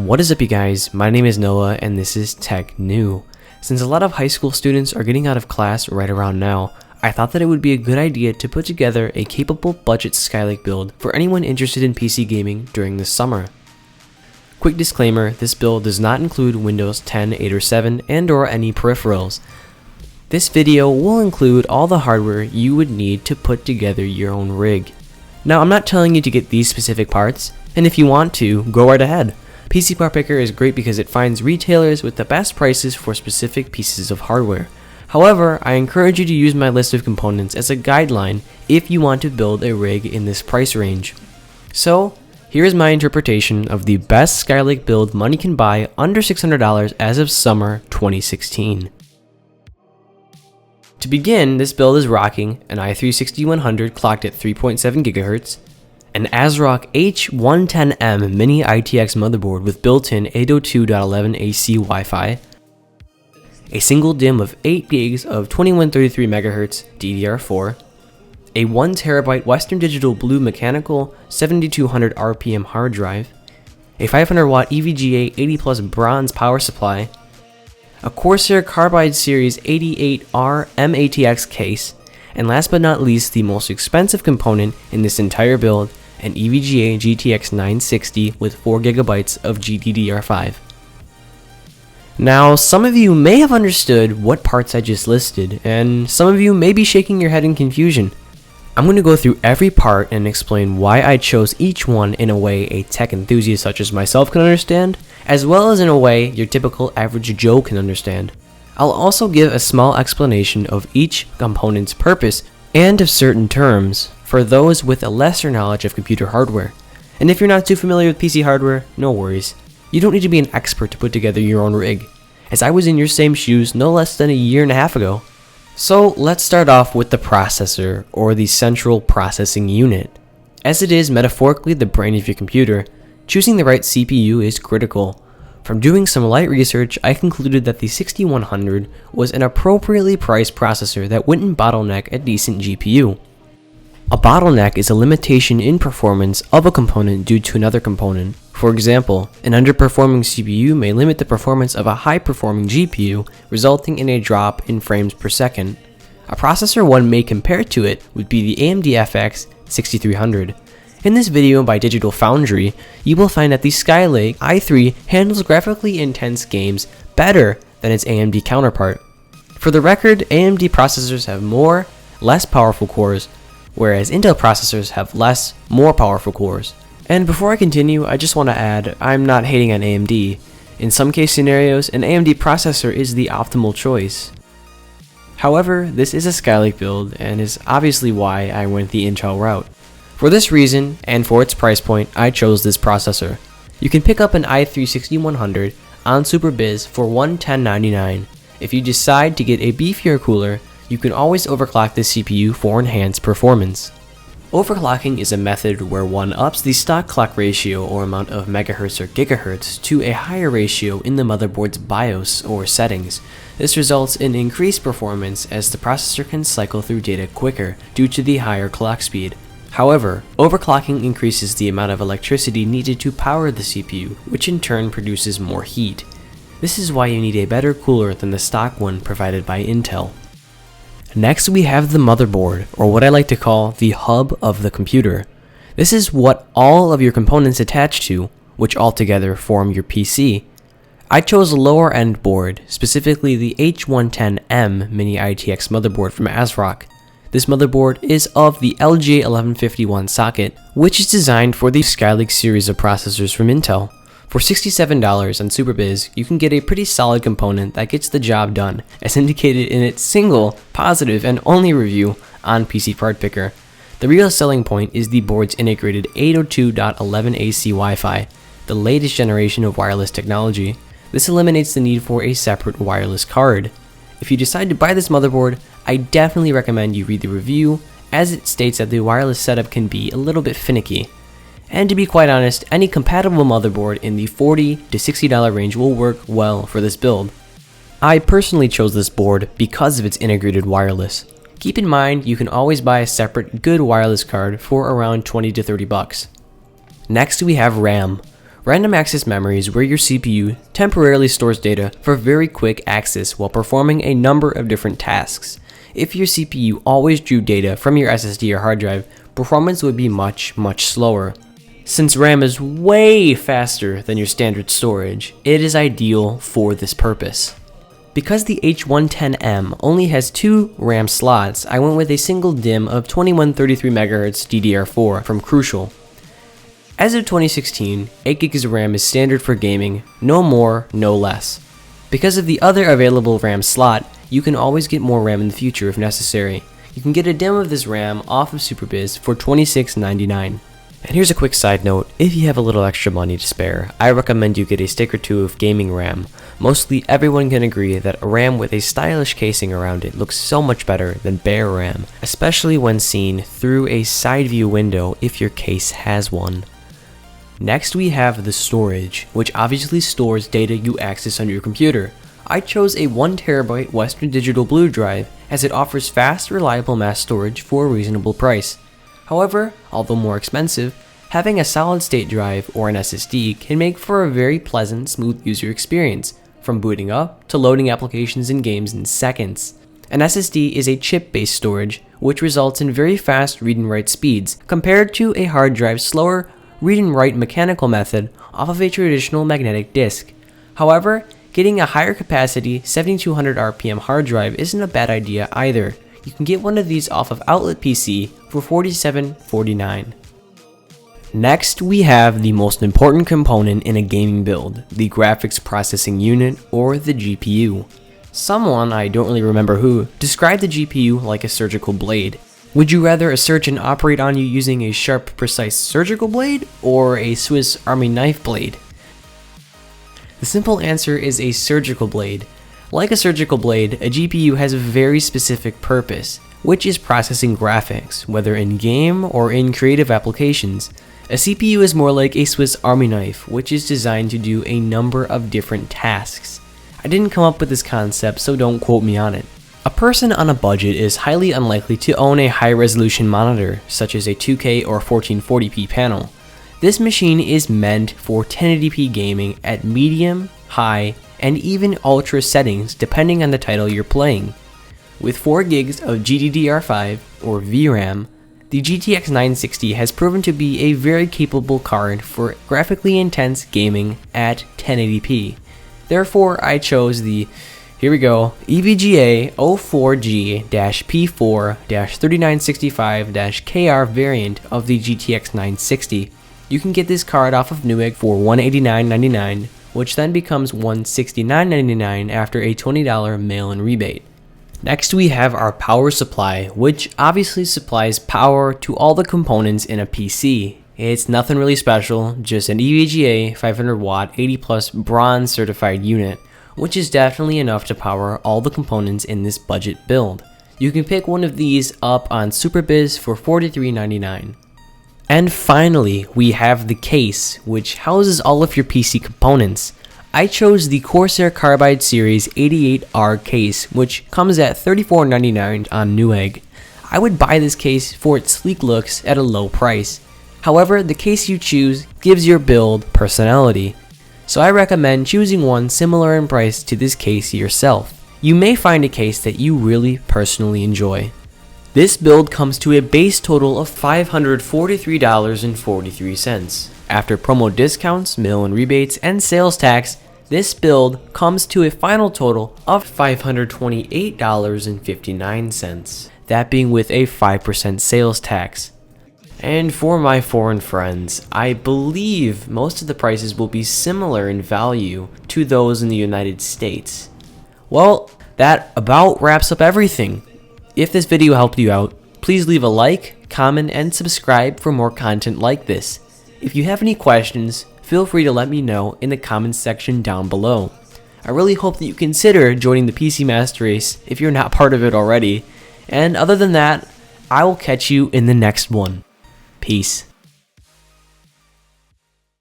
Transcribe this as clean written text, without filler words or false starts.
What is up, you guys? My name is Noah and this is Tech New. Since a lot of high school students are getting out of class right around now, I thought that it would be a good idea to put together a capable budget Skylake build for anyone interested in PC gaming during the summer. Quick disclaimer, this build does not include Windows 10, 8, or 7 and or any peripherals. This video will include all the hardware you would need to put together your own rig. Now, I'm not telling you to get these specific parts, and if you want to, go right ahead. PC Part Picker is great because it finds retailers with the best prices for specific pieces of hardware. However, I encourage you to use my list of components as a guideline if you want to build a rig in this price range. So, here's my interpretation of the best Skylake build money can buy under $600 as of summer 2016. To begin, this build is rocking an i3-6100 clocked at 3.7 GHz, an ASRock H110M mini ITX motherboard with built-in 802.11ac Wi-Fi, a single DIMM of 8 gigs of 2133 MHz DDR4, a 1TB Western Digital Blue mechanical 7200 RPM hard drive, a 500W EVGA 80 Plus bronze power supply, a CORSAIR CARBIDE Series 88R MATX case, and last but not least, the most expensive component in this entire build, an EVGA GTX 960 with 4GB of GDDR5. Now, some of you may have understood what parts I just listed, and some of you may be shaking your head in confusion. I'm going to go through every part and explain why I chose each one in a way a tech enthusiast such as myself can understand, as well as in a way your typical average Joe can understand. I'll also give a small explanation of each component's purpose and of certain terms for those with a lesser knowledge of computer hardware. And if you're not too familiar with PC hardware, no worries. You don't need to be an expert to put together your own rig, as I was in your same shoes no less than a year and a half ago. So let's start off with the processor, or the central processing unit. As it is metaphorically the brain of your computer, choosing the right CPU is critical. From doing some light research, I concluded that the 6100 was an appropriately priced processor that wouldn't bottleneck a decent GPU. A bottleneck is a limitation in performance of a component due to another component. For example, an underperforming CPU may limit the performance of a high-performing GPU, resulting in a drop in frames per second. A processor one may compare to it would be the AMD FX 6300. In this video by Digital Foundry, you will find that the Skylake i3 handles graphically intense games better than its AMD counterpart. For the record, AMD processors have more, less powerful cores, whereas Intel processors have less, more powerful cores. And before I continue, I just want to add, I'm not hating on AMD. In some case scenarios, an AMD processor is the optimal choice. However, this is a Skylake build and is obviously why I went the Intel route. For this reason, and for its price point, I chose this processor. You can pick up an i3-6100 on SuperBiz for $110.99. If you decide to get a beefier cooler, you can always overclock the CPU for enhanced performance. Overclocking is a method where one ups the stock clock ratio or amount of megahertz or gigahertz to a higher ratio in the motherboard's BIOS or settings. This results in increased performance as the processor can cycle through data quicker due to the higher clock speed. However, overclocking increases the amount of electricity needed to power the CPU, which in turn produces more heat. This is why you need a better cooler than the stock one provided by Intel. Next, we have the motherboard, or what I like to call the hub of the computer. This is what all of your components attach to, which altogether form your PC. I chose a lower end board, specifically the H110M mini ITX motherboard from ASRock. This motherboard is of the LJ1151 socket, which is designed for the Skylake series of processors from Intel. For $67 on SuperBiz, you can get a pretty solid component that gets the job done, as indicated in its single, positive, and only review on PC Part Picker. The real selling point is the board's integrated 802.11ac Wi-Fi, the latest generation of wireless technology. This eliminates the need for a separate wireless card. If you decide to buy this motherboard, I definitely recommend you read the review, as it states that the wireless setup can be a little bit finicky. And to be quite honest, any compatible motherboard in the $40 to $60 range will work well for this build. I personally chose this board because of its integrated wireless. Keep in mind, you can always buy a separate good wireless card for around $20 to $30. Next we have RAM. Random access memory is where your CPU temporarily stores data for very quick access while performing a number of different tasks. If your CPU always drew data from your SSD or hard drive, performance would be much slower. Since RAM is way faster than your standard storage, it is ideal for this purpose. Because the H110M only has 2 RAM slots, I went with a single DIMM of 2133 MHz DDR4 from Crucial. As of 2016, 8GB of RAM is standard for gaming, no more, no less. Because of the other available RAM slot, you can always get more RAM in the future if necessary. You can get a DIMM of this RAM off of SuperBiz for $26.99. And here's a quick side note, if you have a little extra money to spare, I recommend you get a stick or two of gaming RAM. Mostly everyone can agree that a RAM with a stylish casing around it looks so much better than bare RAM, especially when seen through a side view window if your case has one. Next we have the storage, which obviously stores data you access on your computer. I chose a 1TB Western Digital Blue drive as it offers fast, reliable mass storage for a reasonable price. However, although more expensive, having a solid state drive or an SSD can make for a very pleasant, smooth user experience, from booting up to loading applications and games in seconds. An SSD is a chip-based storage, which results in very fast read and write speeds compared to a hard drive's slower read and write mechanical method off of a traditional magnetic disk. However, getting a higher capacity 7200 RPM hard drive isn't a bad idea either. You can get one of these off of Outlet PC for $47.49. Next, we have the most important component in a gaming build, the graphics processing unit, or the GPU. Someone, I don't really remember who, described the GPU like a surgical blade. Would you rather a surgeon operate on you using a sharp, precise surgical blade, or a Swiss Army knife blade? The simple answer is a surgical blade. Like a surgical blade, a GPU has a very specific purpose, which is processing graphics, whether in-game or in creative applications. A CPU is more like a Swiss Army knife, which is designed to do a number of different tasks. I didn't come up with this concept, so don't quote me on it. A person on a budget is highly unlikely to own a high-resolution monitor, such as a 2K or 1440p panel. This machine is meant for 1080p gaming at medium, high, and even ultra settings depending on the title you're playing. With 4 gigs of GDDR5 or VRAM, the GTX 960 has proven to be a very capable card for graphically intense gaming at 1080p. Therefore, I chose the, here we go, EVGA 04G-P4-3965-KR variant of the GTX 960. You can get this card off of Newegg for $189.99, which then becomes $169.99 after a $20 mail-in rebate. Next we have our power supply, which obviously supplies power to all the components in a PC. It's nothing really special, just an EVGA 500 watt 80 plus bronze certified unit, which is definitely enough to power all the components in this budget build. You can pick one of these up on SuperBiz for $43.99. And finally, we have the case, which houses all of your PC components. I chose the CORSAIR CARBIDE Series 88R case, which comes at $34.99 on Newegg. I would buy this case for its sleek looks at a low price. However, the case you choose gives your build personality. So I recommend choosing one similar in price to this case yourself. You may find a case that you really personally enjoy. This build comes to a base total of $543.43. After promo discounts, mail-in rebates, and sales tax, this build comes to a final total of $528.59, that being with a 5% sales tax. And for my foreign friends, I believe most of the prices will be similar in value to those in the United States. Well, that about wraps up everything. If this video helped you out, please leave a like, comment, and subscribe for more content like this. If you have any questions, feel free to let me know in the comments section down below. I really hope that you consider joining the PC Master Race if you're not part of it already. And other than that, I will catch you in the next one. Peace.